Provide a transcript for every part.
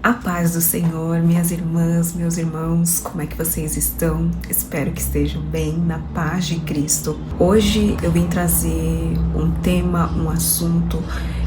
A paz do Senhor, minhas irmãs, meus irmãos, como é que vocês estão? Espero que estejam bem, na paz de Cristo. Hoje eu vim trazer um tema, um assunto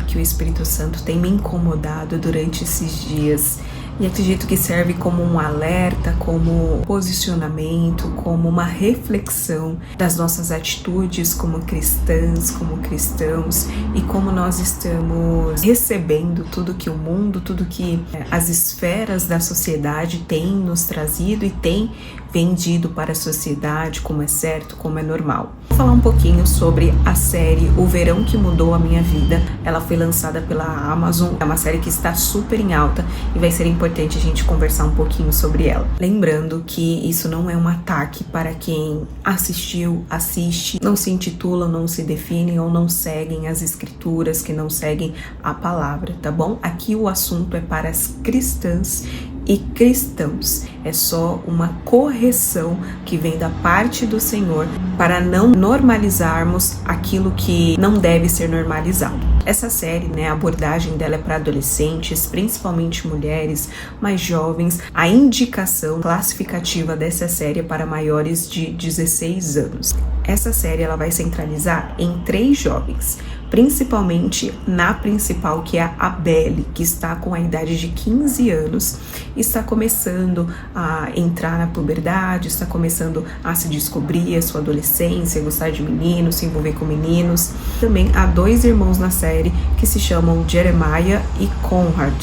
que o Espírito Santo tem me incomodado durante esses dias. E acredito que serve como um alerta, como posicionamento, como uma reflexão das nossas atitudes como cristãs, como cristãos e como nós estamos recebendo tudo que o mundo, tudo que as esferas da sociedade têm nos trazido e têm vendido para a sociedade, como é certo, como é normal. Vou falar um pouquinho sobre a série O Verão que Mudou a Minha Vida. Ela foi lançada pela Amazon, é uma série que está super em alta e vai ser importante a gente conversar um pouquinho sobre ela. Lembrando que isso não é um ataque para quem assistiu, assiste, não se intitulam, não se definem ou não seguem as escrituras, que não seguem a palavra, tá bom? Aqui o assunto é para as cristãs e cristãos. É só uma correção que vem da parte do Senhor para não normalizarmos aquilo que não deve ser normalizado. Essa série, a abordagem dela é para adolescentes, principalmente mulheres mais jovens. A indicação classificativa dessa série é para maiores de 16 anos. Essa série ela vai centralizar em 3 jovens, principalmente na principal, que é a Belle, que está com a idade de 15 anos, está começando a entrar na puberdade, está começando a se descobrir a sua adolescência, gostar de meninos, se envolver com meninos. Também há 2 irmãos na série que se chamam Jeremiah e Conrad,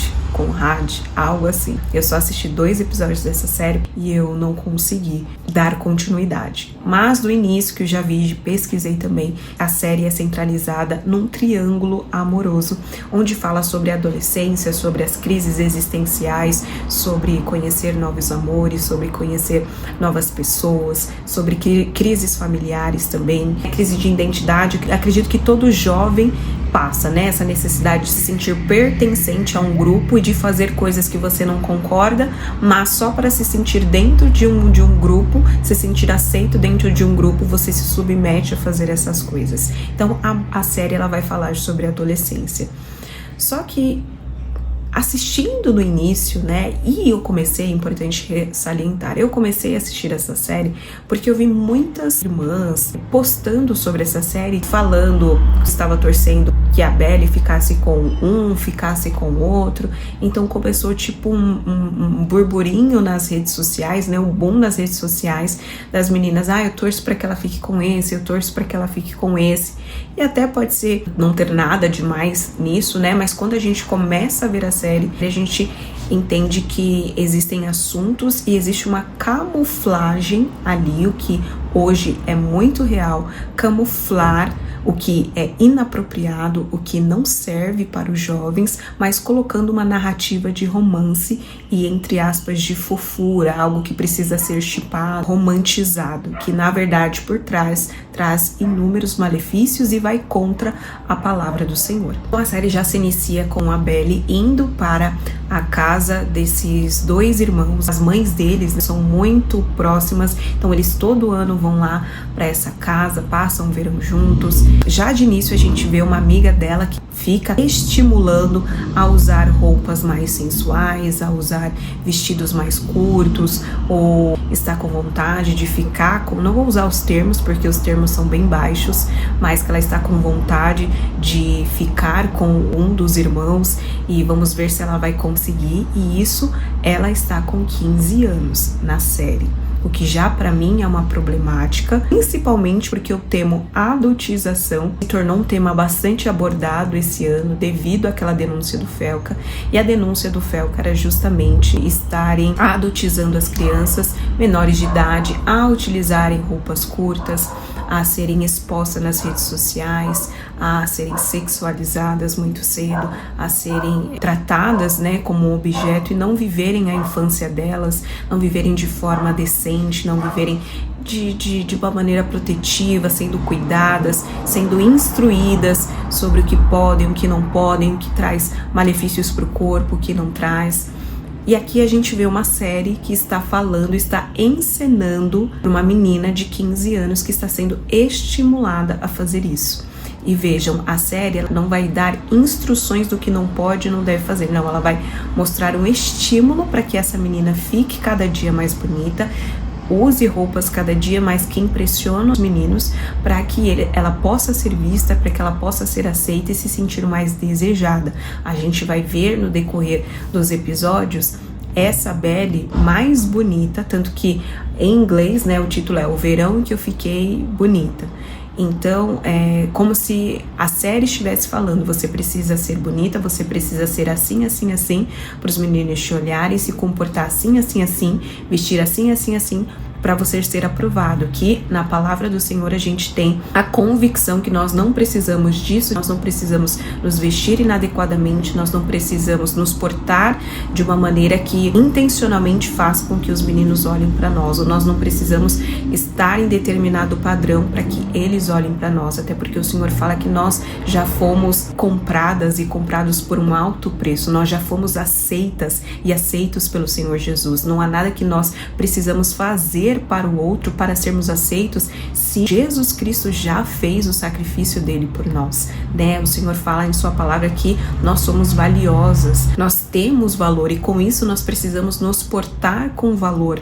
algo assim. Eu só assisti 2 episódios dessa série e eu não consegui dar continuidade. Mas do início que eu já vi, pesquisei também, a série é centralizada num triângulo amoroso, onde fala sobre a adolescência, sobre as crises existenciais, sobre conhecer novos amores, sobre conhecer novas pessoas, sobre crises familiares também, crise de identidade. Acredito que todo jovem passa, essa necessidade de se sentir pertencente a um grupo e de fazer coisas que você não concorda, mas só para se sentir dentro de um grupo, se sentir aceito dentro de um grupo, você se submete a fazer essas coisas. Então a série ela vai falar sobre a adolescência. Só que assistindo no início, e eu comecei, é importante salientar, eu comecei a assistir essa série porque eu vi muitas irmãs postando sobre essa série, falando que estava torcendo que a Belle ficasse com um, ficasse com o outro. Então começou tipo um burburinho nas redes sociais, o boom nas redes sociais das meninas. Eu torço para que ela fique com esse, eu torço para que ela fique com esse. E até pode ser não ter nada demais nisso, mas quando a gente começa a ver a série, a gente entende que existem assuntos e existe uma camuflagem ali, o que hoje é muito real, camuflar o que é inapropriado, o que não serve para os jovens, mas colocando uma narrativa de romance e, entre aspas, de fofura, algo que precisa ser chipado, romantizado, que na verdade por trás traz inúmeros malefícios e vai contra a palavra do Senhor. Então a série já se inicia com a Belle indo para a casa desses 2 irmãos. As mães deles são muito próximas, então eles todo ano vão lá para essa casa, passam o verão juntos. Já de início a gente vê uma amiga dela que fica estimulando a usar roupas mais sensuais, a usar vestidos mais curtos, ou está com vontade de ficar com, não vou usar os termos porque os termos são bem baixos, mas que ela está com vontade de ficar com um dos irmãos e vamos ver se ela vai conseguir. E isso, ela está com 15 anos na série, o que já para mim é uma problemática, principalmente porque o tema adultização se tornou um tema bastante abordado esse ano devido àquela denúncia do Felca, e a denúncia do Felca era justamente estarem adultizando as crianças menores de idade a utilizarem roupas curtas, a serem expostas nas redes sociais, a serem sexualizadas muito cedo, a serem tratadas como objeto e não viverem a infância delas, não viverem de forma decente, não viverem de uma maneira protetiva, sendo cuidadas, sendo instruídas sobre o que podem, o que não podem, o que traz malefícios para o corpo, o que não traz. E aqui a gente vê uma série que está falando, está encenando uma menina de 15 anos que está sendo estimulada a fazer isso. E vejam, a série ela não vai dar instruções do que não pode e não deve fazer. Não, ela vai mostrar um estímulo para que essa menina fique cada dia mais bonita, use roupas cada dia mais que impressionam os meninos, para que ela possa ser vista, para que ela possa ser aceita e se sentir mais desejada. A gente vai ver no decorrer dos episódios essa Belle mais bonita, tanto que em inglês, né, o título é O Verão em que eu Fiquei Bonita. Então, é como se a série estivesse falando, você precisa ser bonita, você precisa ser assim, assim, assim, para os meninos te olharem, se comportar assim, assim, assim, vestir assim, assim, assim, para você ser aprovado, que na palavra do Senhor a gente tem a convicção que nós não precisamos disso, nós não precisamos nos vestir inadequadamente, nós não precisamos nos portar de uma maneira que intencionalmente faz com que os meninos olhem para nós, ou nós não precisamos estar em determinado padrão para que eles olhem para nós, até porque o Senhor fala que nós já fomos compradas e comprados por um alto preço, nós já fomos aceitas e aceitos pelo Senhor Jesus, não há nada que nós precisamos fazer para o outro, para sermos aceitos, se Jesus Cristo já fez o sacrifício dele por nós, né? O Senhor fala em sua palavra que nós somos valiosas, nós temos valor e com isso nós precisamos nos portar com valor,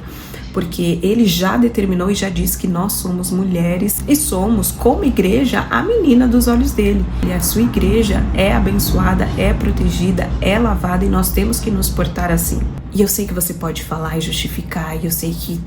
porque ele já determinou e já disse que nós somos mulheres e somos, como igreja, a menina dos olhos dele. E a sua igreja é abençoada, é protegida, é lavada e nós temos que nos portar assim. E eu sei que você pode falar e justificar, e eu sei que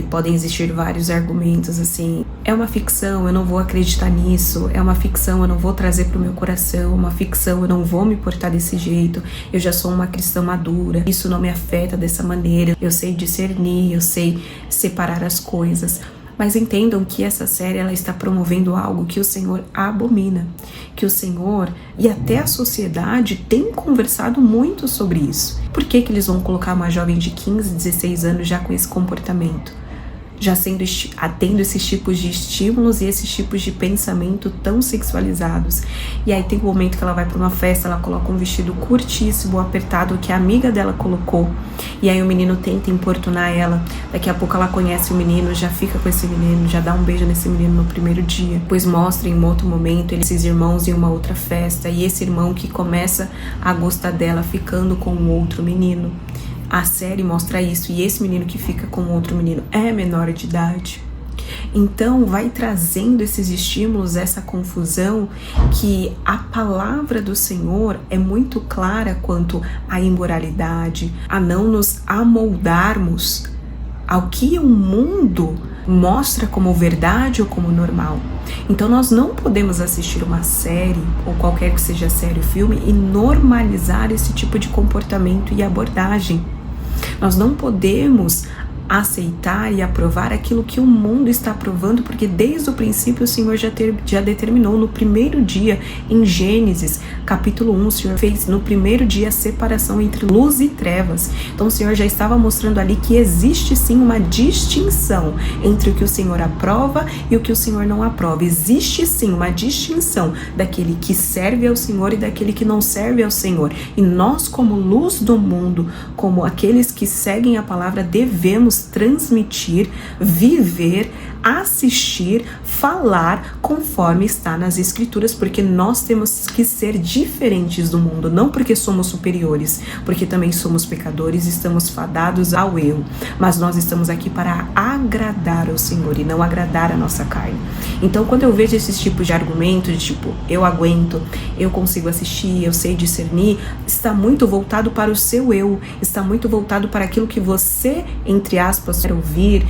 podem existir vários argumentos, assim, é uma ficção, eu não vou acreditar nisso, é uma ficção, eu não vou trazer pro meu coração, uma ficção, eu não vou me portar desse jeito, eu já sou uma cristã madura, isso não me afeta dessa maneira, eu sei discernir, eu sei separar as coisas. Mas entendam que essa série ela está promovendo algo que o Senhor abomina, que o Senhor e até a sociedade têm conversado muito sobre isso. Por que eles vão colocar uma jovem de 15, 16 anos já com esse comportamento? Já tendo esses tipos de estímulos e esses tipos de pensamento tão sexualizados. E aí tem um momento que ela vai para uma festa, ela coloca um vestido curtíssimo, apertado, que a amiga dela colocou. E aí o menino tenta importunar ela. Daqui a pouco ela conhece o menino, já fica com esse menino, já dá um beijo nesse menino no primeiro dia. Depois mostra em um outro momento esses irmãos em uma outra festa. E esse irmão que começa a gostar dela ficando com um outro menino. A série mostra isso, e esse menino que fica com outro menino é menor de idade. Então vai trazendo esses estímulos, essa confusão, que a palavra do Senhor é muito clara quanto à imoralidade, a não nos amoldarmos ao que o mundo mostra como verdade ou como normal. Então nós não podemos assistir uma série, ou qualquer que seja a série ou filme, e normalizar esse tipo de comportamento e abordagem. Nós não podemos aceitar e aprovar aquilo que o mundo está aprovando, porque desde o princípio o Senhor já determinou no primeiro dia, em Gênesis capítulo 1, o Senhor fez no primeiro dia a separação entre luz e trevas. Então o Senhor já estava mostrando ali que existe sim uma distinção entre o que o Senhor aprova e o que o Senhor não aprova. Existe sim uma distinção daquele que serve ao Senhor e daquele que não serve ao Senhor. E nós, como luz do mundo, como aqueles que seguem a palavra, devemos transmitir, viver, assistir, falar conforme está nas Escrituras, porque nós temos que ser diferentes do mundo, não porque somos superiores, porque também somos pecadores e estamos fadados ao erro, mas nós estamos aqui para agradar ao Senhor e não agradar a nossa carne. Então quando eu vejo esses tipos de argumentos, de tipo, eu aguento, eu consigo assistir, eu sei discernir, está muito voltado para o seu eu, está muito voltado para aquilo que você, entre aspas, quer ouvir,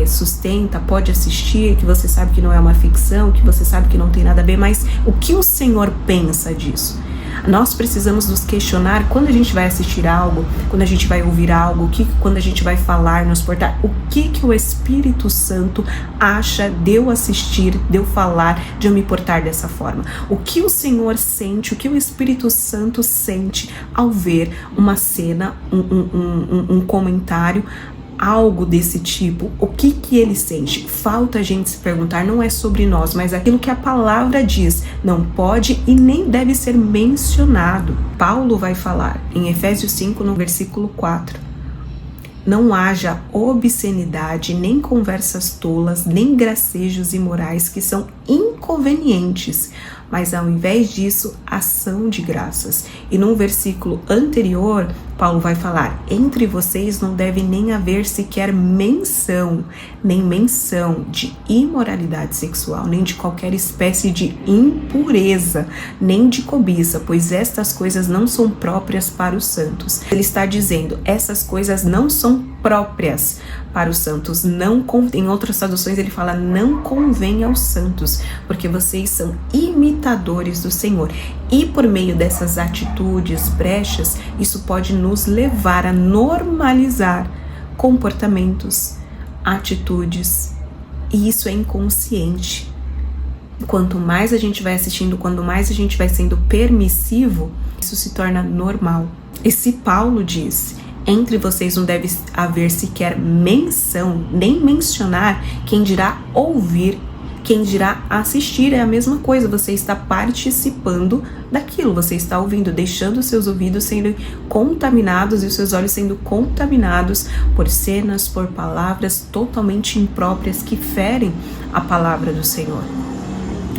sustenta, pode assistir, que você sabe que não é uma ficção, que você sabe que não tem nada a ver, mas o que o Senhor pensa disso? Nós precisamos nos questionar quando a gente vai assistir algo, quando a gente vai ouvir algo, quando a gente vai falar, nos portar, o que o Espírito Santo acha de eu assistir, de eu falar, de eu me portar dessa forma. O que o Senhor sente, o que o Espírito Santo sente ao ver uma cena, um comentário, algo desse tipo, o que ele sente? Falta a gente se perguntar, não é sobre nós, mas aquilo que a palavra diz, não pode e nem deve ser mencionado. Paulo vai falar em Efésios 5, no versículo 4. Não haja obscenidade, nem conversas tolas, nem gracejos imorais, que são inconvenientes, mas ao invés disso, ação de graças. E num versículo anterior, Paulo vai falar: entre vocês não deve nem haver sequer menção de imoralidade sexual, nem de qualquer espécie de impureza, nem de cobiça, pois estas coisas não são próprias para os santos. Ele está dizendo, essas coisas não são próprias para os santos. Não, em outras traduções ele fala, não convém aos santos, porque vocês são imitadores do Senhor. E por meio dessas atitudes, brechas, isso pode nos levar a normalizar comportamentos, atitudes, e isso é inconsciente. Quanto mais a gente vai assistindo, quanto mais a gente vai sendo permissivo, isso se torna normal. E se Paulo diz, entre vocês não deve haver sequer menção, nem mencionar, quem dirá ouvir, quem dirá assistir, é a mesma coisa, você está participando daquilo, você está ouvindo, deixando os seus ouvidos sendo contaminados e os seus olhos sendo contaminados por cenas, por palavras totalmente impróprias que ferem a palavra do Senhor.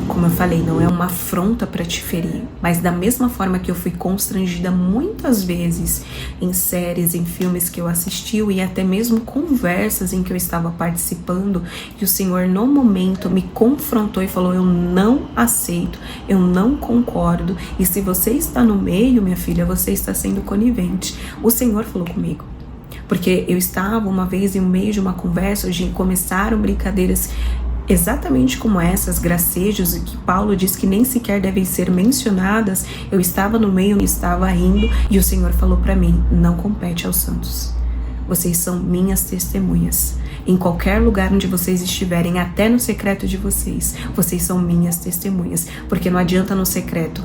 Como eu falei, não é uma afronta para te ferir, mas da mesma forma que eu fui constrangida muitas vezes em séries, em filmes que eu assisti e até mesmo conversas em que eu estava participando, e o Senhor no momento me confrontou e falou, eu não aceito, eu não concordo, e se você está no meio, minha filha, você está sendo conivente. O Senhor falou comigo. Porque eu estava uma vez em meio de uma conversa, onde começaram brincadeiras exatamente como essas, gracejos, que Paulo diz que nem sequer devem ser mencionadas. Eu estava no meio, estava rindo, e o Senhor falou para mim, não compete aos santos. Vocês são minhas testemunhas. Em qualquer lugar onde vocês estiverem, até no secreto de vocês, vocês são minhas testemunhas. Porque não adianta no secreto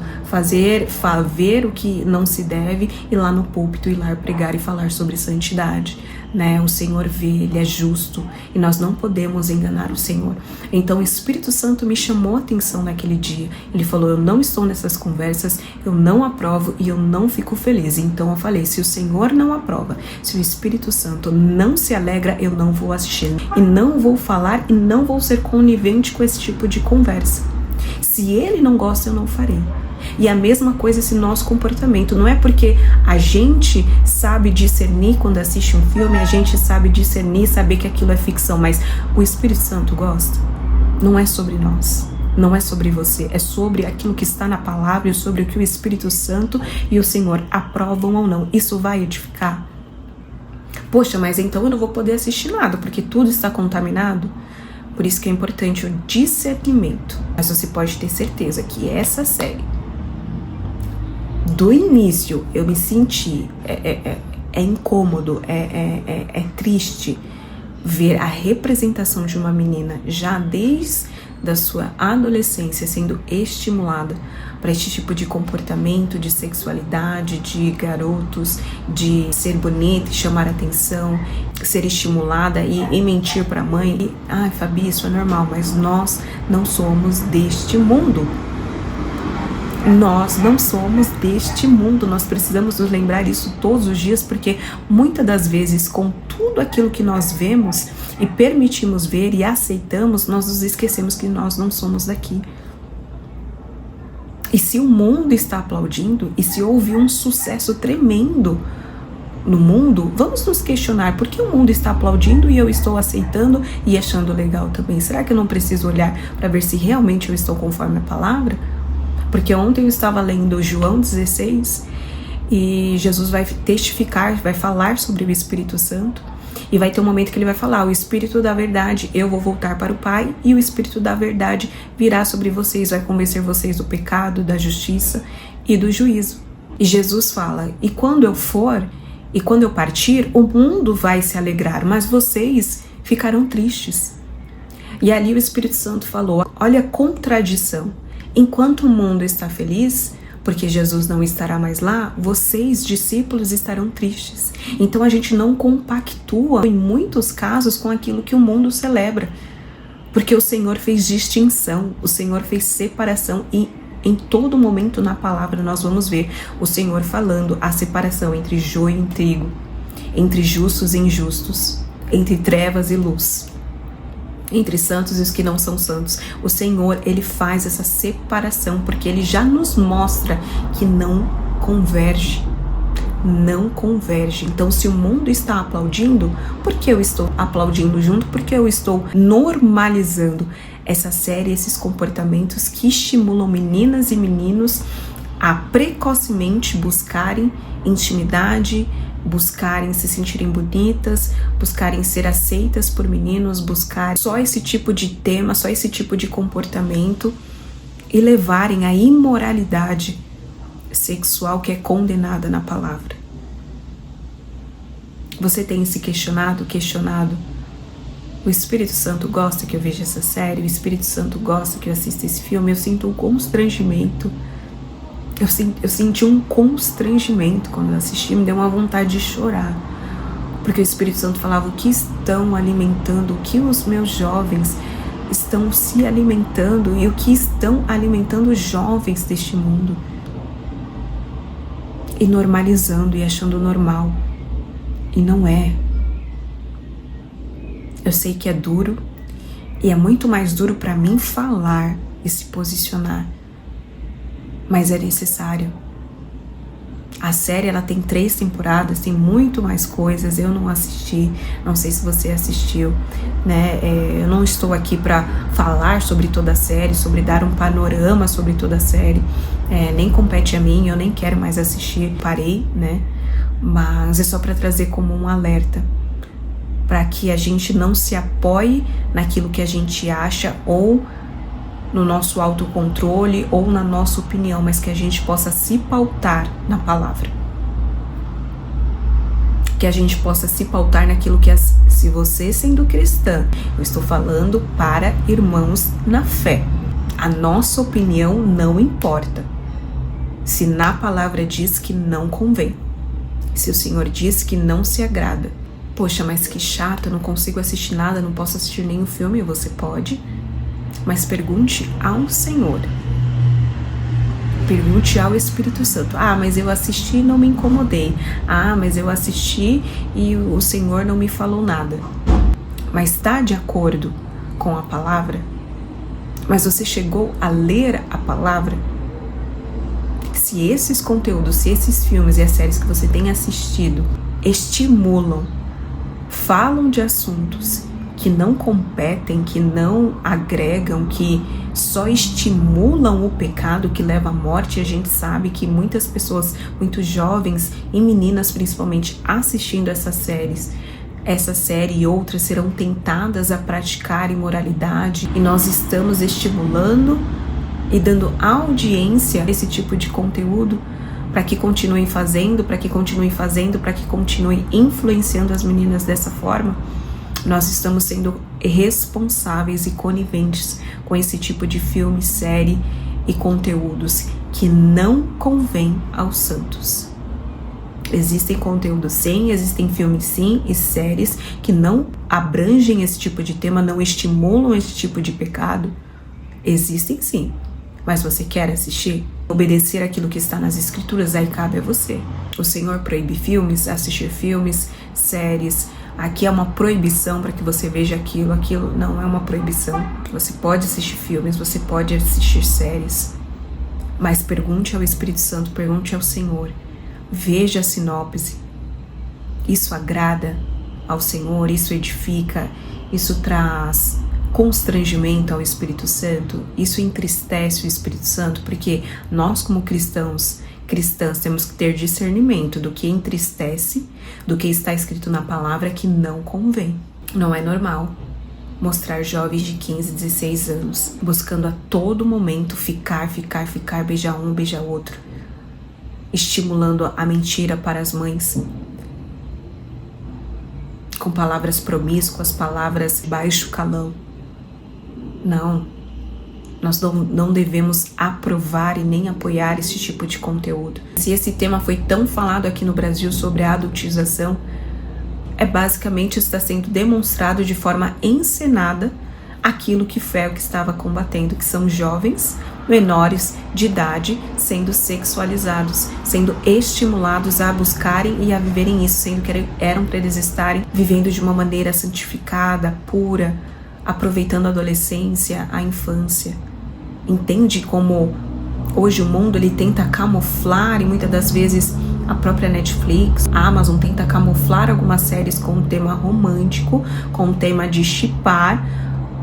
ver o que não se deve, e lá no púlpito ir lá pregar e falar sobre santidade. Né? O Senhor vê, Ele é justo e nós não podemos enganar o Senhor. Então o Espírito Santo me chamou a atenção naquele dia. Ele falou, eu não estou nessas conversas, eu não aprovo e eu não fico feliz. Então eu falei, se o Senhor não aprova, se o Espírito Santo não se alegra, eu não vou assistir e não vou falar e não vou ser conivente com esse tipo de conversa. Se Ele não gosta, eu não farei. E a mesma coisa esse nosso comportamento. Não é porque a gente sabe discernir quando assiste um filme, a gente sabe discernir, saber que aquilo é ficção, mas o Espírito Santo gosta. Não é sobre nós, não é sobre você, é sobre aquilo que está na palavra e sobre o que o Espírito Santo e o Senhor aprovam ou não. Isso vai edificar? Poxa, mas então eu não vou poder assistir nada, porque tudo está contaminado? Por isso que é importante o discernimento. Mas você pode ter certeza que essa série, do início, eu me senti, é incômodo, é triste ver a representação de uma menina já desde a sua adolescência sendo estimulada para este tipo de comportamento, de sexualidade, de garotos, de ser bonita e chamar atenção, ser estimulada e mentir para a mãe. Ai, Fabi, isso é normal, mas nós não somos deste mundo. Nós não somos deste mundo, nós precisamos nos lembrar isso todos os dias, porque muitas das vezes, com tudo aquilo que nós vemos e permitimos ver e aceitamos, nós nos esquecemos que nós não somos daqui. E se o mundo está aplaudindo, e se houve um sucesso tremendo no mundo, vamos nos questionar, por que o mundo está aplaudindo e eu estou aceitando e achando legal também? Será que eu não preciso olhar para ver se realmente eu estou conforme a palavra? Porque ontem eu estava lendo João 16 e Jesus vai testificar, vai falar sobre o Espírito Santo, e vai ter um momento que ele vai falar, o Espírito da verdade, eu vou voltar para o Pai e o Espírito da verdade virá sobre vocês, vai convencer vocês do pecado, da justiça e do juízo. E Jesus fala, e quando eu for e quando eu partir, o mundo vai se alegrar, mas vocês ficarão tristes. E ali o Espírito Santo falou, olha a contradição. Enquanto o mundo está feliz, porque Jesus não estará mais lá, vocês, discípulos, estarão tristes. Então a gente não compactua, em muitos casos, com aquilo que o mundo celebra. Porque o Senhor fez distinção, o Senhor fez separação, e em todo momento na palavra nós vamos ver o Senhor falando a separação entre joio e trigo, entre justos e injustos, entre trevas e luz. entre santos e os que não são santos. O Senhor, Ele faz essa separação, porque Ele já nos mostra que não converge. Não converge. Então, se o mundo está aplaudindo, por que eu estou aplaudindo junto? Porque eu estou normalizando essa série, esses comportamentos que estimulam meninas e meninos a precocemente buscarem intimidade, buscarem se sentirem bonitas, buscarem ser aceitas por meninos, buscar só esse tipo de tema, só esse tipo de comportamento e levarem a imoralidade sexual que é condenada na palavra. Você tem se questionado? O Espírito Santo gosta que eu veja essa série? O Espírito Santo gosta que eu assista esse filme? Eu sinto um constrangimento. Eu senti um constrangimento quando eu assisti, me deu uma vontade de chorar. Porque o Espírito Santo falava: o que estão alimentando, o que os meus jovens estão se alimentando e o que estão alimentando os jovens deste mundo. E normalizando e achando normal. E não é. Eu sei que é duro, e é muito mais duro para mim falar e se posicionar. Mas é necessário. A série, ela tem 3 temporadas, tem muito mais coisas. Eu não assisti, não sei se você assistiu, né? Eu não estou aqui para falar sobre toda a série, sobre dar um panorama sobre toda a série. Nem compete a mim, eu nem quero mais assistir, parei, né? Mas é só para trazer como um alerta, para que a gente não se apoie naquilo que a gente acha ou no nosso autocontrole ou na nossa opinião, mas que a gente possa se pautar na palavra. Que a gente possa se pautar naquilo que, se você sendo cristã, eu estou falando para irmãos na fé. A nossa opinião não importa. Se na palavra diz que não convém. Se o Senhor diz que não se agrada. Poxa, mas que chato, eu não consigo assistir nada, não posso assistir nenhum filme. Você pode, mas pergunte ao Senhor. Pergunte ao Espírito Santo. Ah, mas eu assisti e não me incomodei. Ah, mas eu assisti e o Senhor não me falou nada. Mas está de acordo com a palavra? Mas você chegou a ler a palavra? Se esses conteúdos, se esses filmes e as séries que você tem assistido estimulam, falam de assuntos que não competem, que não agregam, que só estimulam o pecado que leva à morte, a gente sabe que muitas pessoas, muitos jovens e meninas principalmente assistindo essas séries, essa série e outras serão tentadas a praticar imoralidade, e nós estamos estimulando e dando audiência a esse tipo de conteúdo para que continuem fazendo, para que continuem influenciando as meninas dessa forma. Nós estamos sendo responsáveis e coniventes com esse tipo de filme, série e conteúdos que não convém aos santos. Existem conteúdos sim, existem filmes sim e séries que não abrangem esse tipo de tema, não estimulam esse tipo de pecado. Existem sim, mas você quer assistir? Obedecer aquilo que está nas escrituras, aí cabe a você. O Senhor proíbe filmes, assistir filmes, séries. Aqui é uma proibição para que você veja aquilo não é uma proibição. Você pode assistir filmes, você pode assistir séries, mas pergunte ao Espírito Santo, pergunte ao Senhor, veja a sinopse. Isso agrada ao Senhor, isso edifica, isso traz constrangimento ao Espírito Santo, isso entristece o Espírito Santo, porque nós como cristãs temos que ter discernimento do que entristece, do que está escrito na palavra que não convém. Não é normal mostrar jovens de 15, 16 anos buscando a todo momento ficar, beijar um, beijar outro, estimulando a mentira para as mães, com palavras promíscuas, palavras de baixo calão. Não, nós não devemos aprovar e nem apoiar esse tipo de conteúdo. Se esse tema foi tão falado aqui no Brasil sobre a adultização, basicamente está sendo demonstrado de forma encenada aquilo que foi o que estava combatendo, que são jovens menores de idade sendo sexualizados, sendo estimulados a buscarem e a viverem isso, sendo que eram para eles estarem vivendo de uma maneira santificada, pura, aproveitando a adolescência, a infância. Entende como hoje o mundo ele tenta camuflar, e muitas das vezes a própria Netflix, a Amazon tenta camuflar algumas séries com um tema romântico, com um tema de shippar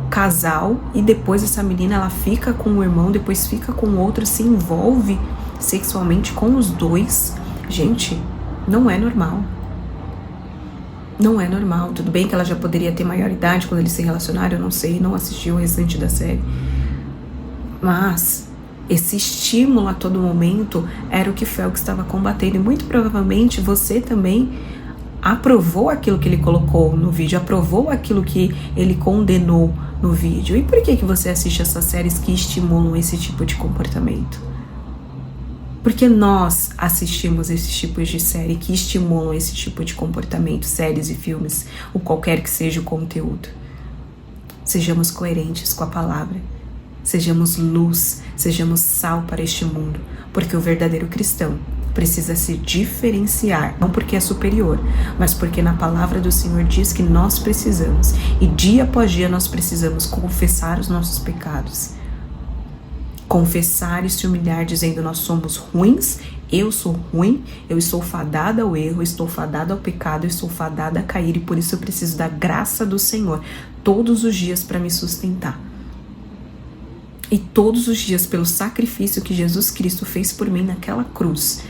casal, e depois essa menina ela fica com o irmão, depois fica com o outro, se envolve sexualmente com os dois. Gente, não é normal. Não é normal. Tudo bem que ela já poderia ter maioridade quando eles se relacionaram, eu não sei, não assisti o restante da série. Mas esse estímulo a todo momento era o que Phelps estava combatendo. E muito provavelmente você também aprovou aquilo que ele colocou no vídeo, aprovou aquilo que ele condenou no vídeo. E por que você assiste essas séries que estimulam esse tipo de comportamento? Porque nós assistimos esses tipos de série que estimulam esse tipo de comportamento, séries e filmes, ou qualquer que seja o conteúdo. Sejamos coerentes com a palavra. Sejamos luz, sejamos sal para este mundo, porque o verdadeiro cristão precisa se diferenciar, não porque é superior, mas porque na palavra do Senhor diz que nós precisamos, e dia após dia nós precisamos confessar os nossos pecados, confessar e se humilhar dizendo: nós somos ruins, eu sou ruim, eu estou fadada ao erro, eu estou fadada ao pecado, eu estou fadada a cair, e por isso eu preciso da graça do Senhor todos os dias para me sustentar. E todos os dias, pelo sacrifício que Jesus Cristo fez por mim naquela cruz,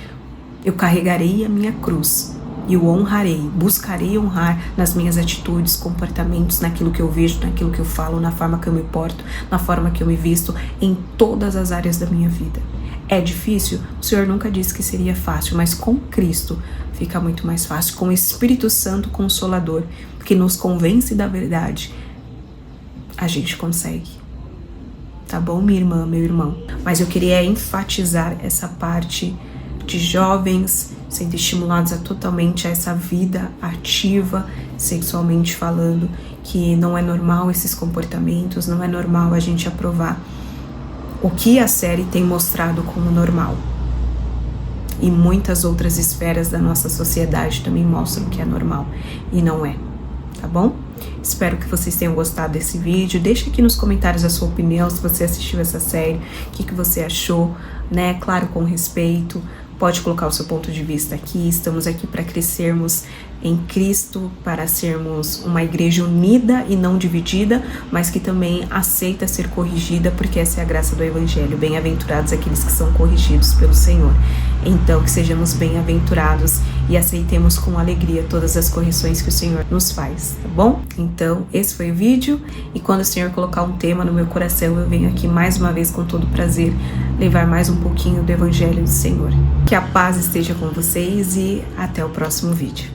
eu carregarei a minha cruz e o honrarei, buscarei honrar nas minhas atitudes, comportamentos, naquilo que eu vejo, naquilo que eu falo, na forma que eu me porto, na forma que eu me visto, em todas as áreas da minha vida. É difícil? O Senhor nunca disse que seria fácil, mas com Cristo fica muito mais fácil, com o Espírito Santo Consolador, que nos convence da verdade, a gente consegue. Tá bom, minha irmã, meu irmão? Mas eu queria enfatizar essa parte de jovens sendo estimulados totalmente a essa vida ativa, sexualmente falando, que não é normal esses comportamentos, não é normal a gente aprovar o que a série tem mostrado como normal. E muitas outras esferas da nossa sociedade também mostram que é normal, e não é. Tá bom? Espero que vocês tenham gostado desse vídeo. Deixa aqui nos comentários a sua opinião, se você assistiu essa série, o que você achou, né? Claro, com respeito. Pode colocar o seu ponto de vista aqui. Estamos aqui para crescermos em Cristo, para sermos uma igreja unida e não dividida, mas que também aceita ser corrigida, porque essa é a graça do Evangelho. Bem-aventurados aqueles que são corrigidos pelo Senhor. Então, que sejamos bem-aventurados e aceitemos com alegria todas as correções que o Senhor nos faz, tá bom? Então, esse foi o vídeo, e quando o Senhor colocar um tema no meu coração, eu venho aqui mais uma vez com todo prazer levar mais um pouquinho do Evangelho do Senhor. Que a paz esteja com vocês e até o próximo vídeo.